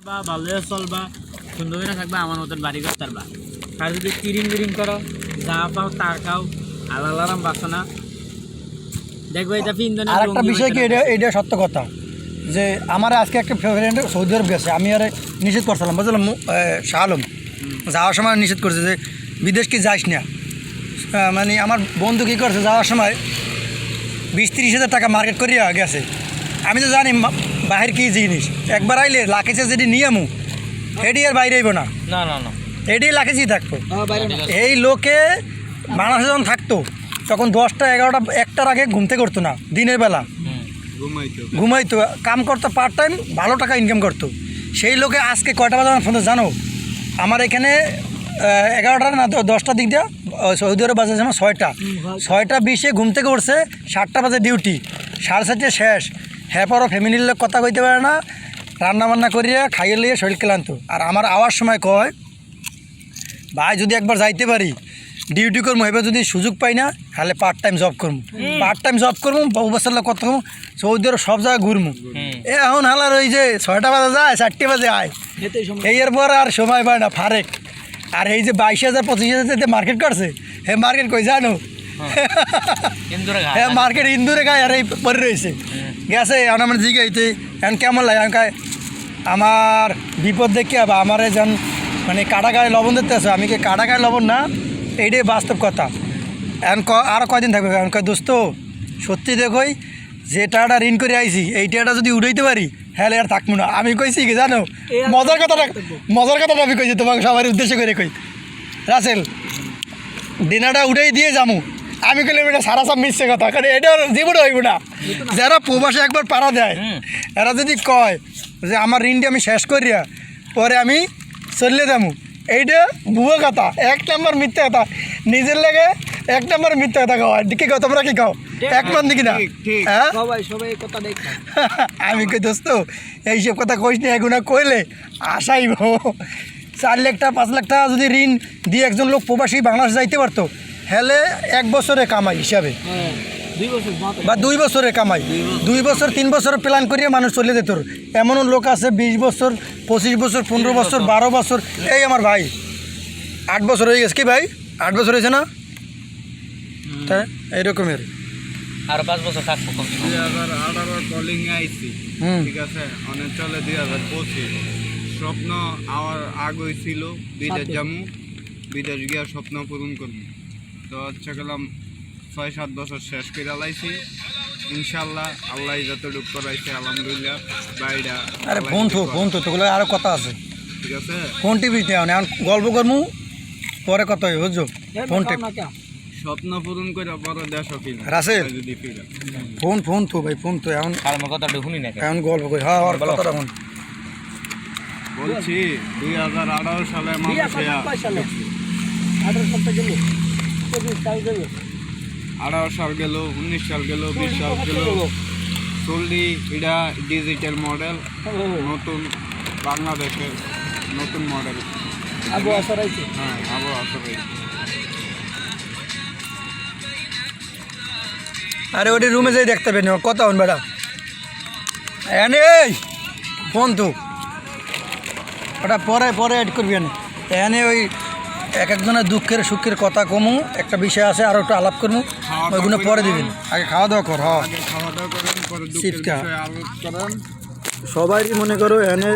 বা ভালো চলবা সুন্দর করে থাকবা আমার মতন বাড়ি করতে পারবা। আর যদি কিরিং বিরিং করো যা পাও তার খাও আলালারাম বাসো না দেখবো এটা ফিন্দনে। আর একটা বিষয় কি, এটা সত্য কথা যে আমার আজকে একটা ফ্রেন্ড সৌদি আরব গেছে, আমি আর নিষেধ করছিলাম বুঝলাম, শাহ আলম যাওয়ার সময় নিষেধ করছে যে বিদেশ কি যাইস না। মানে আমার বন্ধু কী করছে যাওয়ার সময় 20-30 হাজার টাকা মার্কেট করিয়া গেছে। আমি তো জানি বাহির কী জিনিস, একবার আইলে লাখেছে যেটি নিয়মু এটি আর বাইরে আইব না, না না না এটি লাখেছেই থাকতো। এই লোকে বাংলাদেশে যখন থাকতো তখন 10টা 11টা 1টার আগে ঘুমতে করতো না, দিনের বেলা ঘুমাইতো, কাম করতো পার্ট টাইম, ভালো টাকা ইনকাম করতো। সেই লোকে আজকে কয়টা বাজে আমার ফোনে জানো, আমার এখানে 11টা না 10টার দিক দিয়ে সৌদি আরব বাজে যেমন 6টা 20 ঘুম থেকে উঠছে, 7টা বাজে ডিউটি, 7:30 শেষ। হ্যাঁ পরও ফ্যামিলির লোক কথা কইতে পারে না, রান্নাবান্না করিয়া খাইয়ে লিয়ে শরীর ক্লান্ত। আর আমার আওয়ার সময় কয় ভাই যদি একবার যাইতে পারি ডিউটি করবো, এবার যদি সুযোগ পাই না তাহলে পার্ট টাইম জব করবো, পার্ট টাইম জব করবো, বহু বছর কত করবো, সৌদি আরব সব জায়গায় ঘুরবো। এখন হালার ওই যে 6টা বাজে যায় 4টে বাজে আয়, এর পর আর সময় পায় না ফারেক। আর এই যে 22,000 25,000 মার্কেট করছে, হে মার্কেট কই জানো, হ্যাঁ মার্কেট ইন্দুরে গায়ে আর এই পরে রয়েছে গেছে। এখন আমার জিগাইতে এখন কেমন লাগে, এখন আমার বিপদ দেখে বা আমার যেন মানে কাটা গায়ে লবণ দিতে আছে, আমি কি কাটা গায়ে লবণ না, এইটাই বাস্তব কথা। এখন আরও কয়দিন থাকবে, এখন কয় দোস্ত সত্যি দেখোই যে টাকাটা ঋণ করে আইছি এই টাকাটা যদি উড়াইতে পারি হ্যাঁ আর থাকবো না। আমি কইছি কি জানো, মজার কথাটা আমি কইছি তোমাকে সবার উদ্দেশ্য করে কই, রাসেল ডিনারটা উড়াই দিয়ে যাবো। আমি কইলে এটা সারা সব মিশছে কথা, কারণ এটা জীবনে হইব না। যারা প্রবাসে একবার পাড়া দেয় এরা যদি কয় যে আমার ঋণটি আমি শেষ করিয়া পরে আমি চললে যাবো, এইটা ভুয়ো কথা, 1 নম্বর মিথ্যা কথা, নিজের লেগে 1 নম্বর মিথ্যা কথা খাওয়া। কি খাও তোমরা, কি খাও একমত নাকি না? হ্যাঁ আমি কই দোস্ত এইসব কথা কইস না, এগুলো কইলে আশাইব। 4 লাখ টাকা 5 লাখ টাকা যদি ঋণ দিয়ে একজন লোক প্রবাসী বাংলাদেশ যাইতে পারতো, হেলে 1 বছরে কামাই হিসাবে বা 2 বছরে কামাই, 2 বছর 3 বছর প্ল্যান করিয়ে মানুষ চলে যেত। এমনও লোক আছে 20 বছর 25 বছর 15 বছর 12 বছর। এই আমার ভাই 8 বছর হয়ে গেছে, কি ভাই 8 বছর হয়েছে না? তাই এইরকমের আর 5 বছর থাকবো। 2018 কলিং আইছি, ঠিক আছে, অনেক চলে 2025। স্বপ্ন আমার আগে ছিল বিদেশ যাবো, বিদেশ গিয়া স্বপ্ন পূরণ করবো। তো হচ্ছে গেলাম 6-7 বছর শেষ করে লাইছি, ইনশাল্লাহ আল্লাহ যতটুকু করাইছে আলহামদুলিল্লাহ। বাইরা আরে ফোন তো তোগুলো আরও কথা আছে, ঠিক আছে, ফোন টিভিতে এখন গল্প করবো পরে কথা হবে বুঝছো। ফোন টিপ স্বপ্ন পূরণ করে বড় দেশ ফিরে রাসেল যদি ফিরে ফোন তো ভাই ফোন তো এখন আমার কথাটা শুনি না এখন গল্প করি। হ্যাঁ আর কথাটা ফোন বলছি 2018 সালে মানুষ 18 সাল গেল, 19 সাল গেল, 20 সাল গেল, চললি এটা ডিজিটাল মডেল, নতুন বাংলাদেশের নতুন মডেল। হ্যাঁ আবহাওয়া আসলে আরে ওটি রুমে যাই দেখতে পেনি কথা হন বেড়া এনে এই ফোন তো ওটা পরে অ্যাড করবি এনে ওই এক একজনের দুঃখের সুখের কথা কমু, একটা বিষয় আছে আরও একটু আলাপ করবো, ওইগুলো পরে দিবেন। আগে খাওয়া দাওয়া কর, খাওয়া দাওয়া করেন, পরে দুঃখের বিষয়ে আলোচনা করেন। সবাই মনে করো এনে